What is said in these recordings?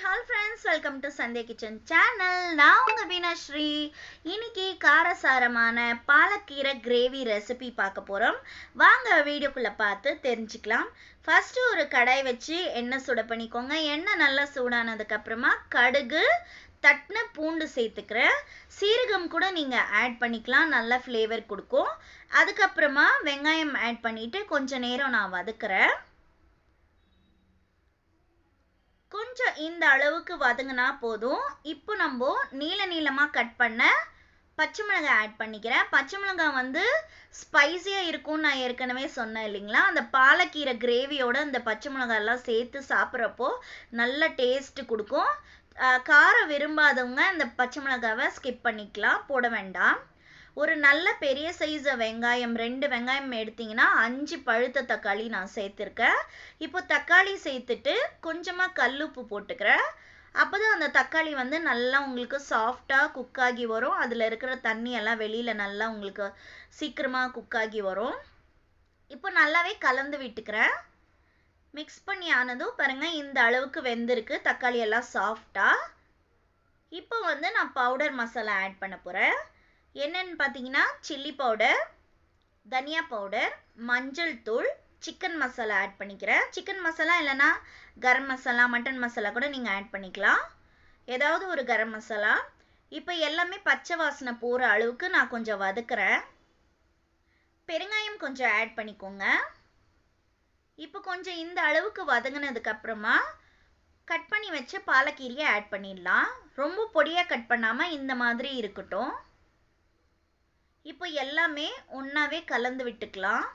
Hello friends, welcome to Sunday Kitchen channel. நான் உங்க மீனாஸ்ரீ. இன்னைக்கு காரசாரமான பாலக்கீரை கிரேவி ரெசிபி பார்க்க போறோம். வாங்க வீடியோக்குள்ள பார்த்து தெரிஞ்சுக்கலாம். ஃபர்ஸ்ட் ஒரு கடாய் வச்சு எண்ணெய் சுட பண்ணிக்கோங்க. எண்ணெய் நல்லா சூடானதுக்கு அப்புறமா கடுகு, தட்டின பூண்டு சேர்த்துக்கிறேன். சீரகம் கூட நீங்க ஆட் பண்ணிக்கலாம், நல்ல ஃப்ளேவர் கொடுக்கும். அதுக்கப்புறமா வெங்காயம் ஆட் பண்ணிட்டு கொஞ்ச நேரம் நான் வதக்குறேன். கொஞ்சம் இந்த அளவுக்கு வதங்கினா போதும். இப்போ நம்ம நீளமா கட் பண்ண பச்சை மிளகாய் ஆட் பண்ணிக்கிறேன். பச்சை மிளகாய் ஸ்பைசியா இருக்கும், நான் ஏற்கனவே சொன்னேன் இல்லைங்களா. அந்த பாலக்கீரை கிரேவியோட அந்த பச்சை மிளகாய் எல்லாம் சேர்த்து சாப்பிட்றப்போ நல்ல டேஸ்ட் கொடுக்கும். காரம் விரும்பாதவங்க இந்த பச்சை மிளகாவை ஸ்கிப் பண்ணிக்கலாம், போட வேண்டாம். ஒரு நல்ல பெரிய சைஸ் வெங்காயம், 2 வெங்காயம் எடுத்தீங்கன்னா 5 பழுத்த தக்காளி நான் சேர்த்துருக்கேன். இப்போ தக்காளி சேர்த்துட்டு கொஞ்சமாக கல்லுப்பு போட்டுக்கிறேன். அப்போதான் அந்த தக்காளி நல்லா உங்களுக்கு சாஃப்டாக குக் ஆகி வரும். அதில் இருக்கிற தண்ணி எல்லாம் வெளியில் நல்லா உங்களுக்கு சீக்கிரமாக குக் ஆகி வரும். இப்போ நல்லாவே கலந்து விட்டுக்கிறேன். மிக்ஸ் பண்ணி ஆனதும் பாருங்க, இந்த அளவுக்கு வெந்திருக்கு தக்காளி எல்லாம் சாஃப்டாக. இப்போ நான் பவுடர் மசாலா ஆட் பண்ண போகிறேன். என்னன்னு பார்த்தீங்கன்னா சில்லி பவுடர், தனியா பவுடர், மஞ்சள் தூள், சிக்கன் மசாலா ஆட் பண்ணிக்கிறேன். சிக்கன் மசாலா இல்லைன்னா கரம் மசாலா, மட்டன் மசாலா கூட நீங்கள் ஆட் பண்ணிக்கலாம், ஏதாவது ஒரு கரம் மசாலா. இப்போ எல்லாமே பச்சை வாசனை போகிற அளவுக்கு நான் கொஞ்சம் வதக்குறேன். பெருங்காயம் கொஞ்சம் ஆட் பண்ணிக்கோங்க. இப்போ கொஞ்சம் இந்த அளவுக்கு வதங்கினதுக்கு அப்புறமா கட் பண்ணி வச்ச பாலக்கீரையை ஆட் பண்ணிடலாம். ரொம்ப பொடியாக கட் பண்ணாமல் இந்த மாதிரி இருக்கட்டும். இப்போ எல்லாமே ஒன்றாவே கலந்து விட்டுக்கலாம்.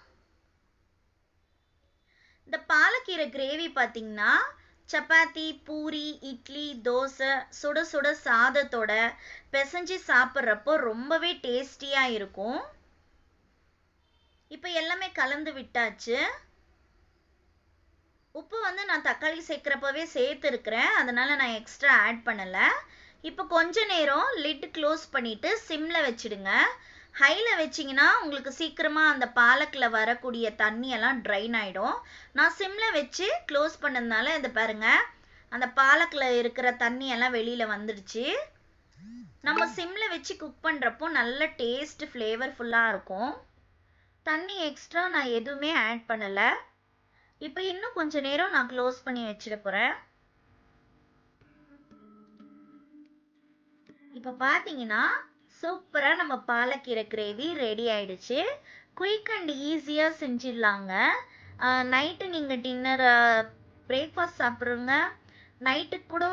இந்த பாலக்கீரை கிரேவி பார்த்தீங்கன்னா சப்பாத்தி, பூரி, இட்லி, தோசை, சுட சுட சாதத்தோட பிசைஞ்சு சாப்பிட்றப்போ ரொம்பவே டேஸ்டியாக இருக்கும். இப்போ எல்லாமே கலந்து விட்டாச்சு. உப்பு நான் தக்காளி சேர்க்குறப்பவே சேர்த்துருக்கிறேன், அதனால நான் எக்ஸ்ட்ரா ஆட் பண்ணலை. இப்போ கொஞ்ச நேரம் லிட் க்ளோஸ் பண்ணிவிட்டு சிம்மில் வச்சுடுங்க. ஹையில் வச்சிங்கன்னா உங்களுக்கு சீக்கிரமாக அந்த பாலக்கில் வரக்கூடிய தண்ணியெல்லாம் ட்ரைன் ஆகிடும். நான் சிம்மில் வச்சு க்ளோஸ் பண்ணதுனால இதை பாருங்கள், அந்த பாலக்கில் இருக்கிற தண்ணியெல்லாம் வெளியில் வந்துடுச்சு. நம்ம சிம்மில் வச்சு குக் பண்ணுறப்போ நல்ல டேஸ்ட் ஃப்ளேவர்ஃபுல்லாக இருக்கும். தண்ணி எக்ஸ்ட்ரா நான் எதுவுமே ஆட் பண்ணலை. இப்போ இன்னும் கொஞ்சம் நேரம் நான் க்ளோஸ் பண்ணி வச்சிட போகிறேன். இப்போ பார்த்தீங்கன்னா சூப்பராக நம்ம பாலக்கீரை கிரேவி ரெடி ஆயிடுச்சு. குயிக் அண்ட் ஈஸியாக செஞ்சிடலாங்க. நைட்டு நீங்கள் டின்னர், பிரேக்ஃபாஸ்ட் சாப்பிட்றவங்க நைட்டுக்கு கூட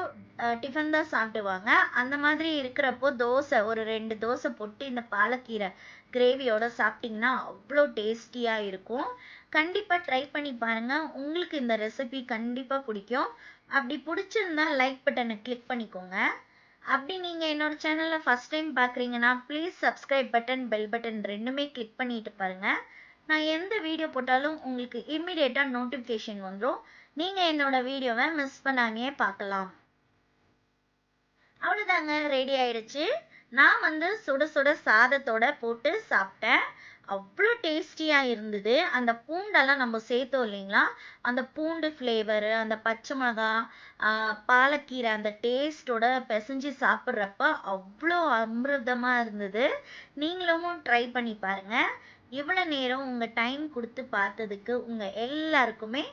டிஃபன் தான் சாப்பிடுவாங்க. அந்த மாதிரி இருக்கிறப்போ தோசை, ஒரு 2 தோசை போட்டு இந்த பாலக்கீரை கிரேவியோட சாப்பிட்டிங்கன்னா அவ்வளோ டேஸ்டியாக இருக்கும். கண்டிப்பாக ட்ரை பண்ணி பாருங்கள், உங்களுக்கு இந்த ரெசிபி கண்டிப்பாக பிடிக்கும். அப்படி பிடிச்சிருந்தா லைக் பட்டனை கிளிக் பண்ணிக்கோங்க. அப்படி நீங்கள் என்னோட சேனலில் ஃபஸ்ட் டைம் பார்க்குறீங்கன்னா please subscribe button, bell button ரெண்டுமே கிளிக் பண்ணிட்டு பாருங்கள். நான் எந்த வீடியோ போட்டாலும் உங்களுக்கு இம்மிடியேட்டாக நோட்டிஃபிகேஷன் வந்துடும். நீங்கள் என்னோட வீடியோவை மிஸ் பண்ணாமையே பார்க்கலாம். அவ்வளோதாங்க, ரெடி ஆயிடுச்சு. நான் சுட சுட சாதத்தோட போட்டு சாப்பிட்டேன். அவ்வளோ டேஸ்டியாக இருந்தது. அந்த பூண்டெல்லாம் நம்ம சேர்த்தோம் இல்லைங்களா, அந்த பூண்டு ஃப்ளேவரு, அந்த பச்சை மிளகா, பாலக்கீரை அந்த டேஸ்ட்டோட பிசைஞ்சு சாப்பிட்றப்ப அவ்வளோ அமிர்தமாக இருந்தது. நீங்களும் ட்ரை பண்ணி பாருங்கள். இவ்வளோ நேரம் உங்கள் டைம் கொடுத்து பார்த்ததுக்கு உங்கள் எல்லாருக்குமே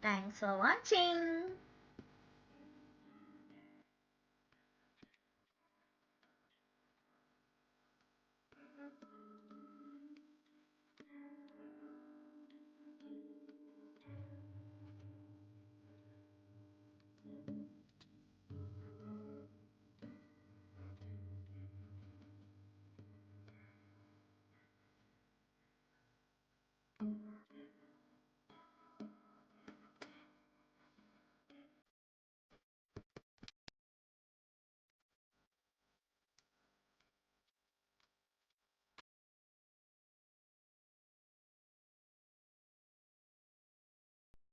தேங்க்ஸ் ஃபார் வாட்சிங்.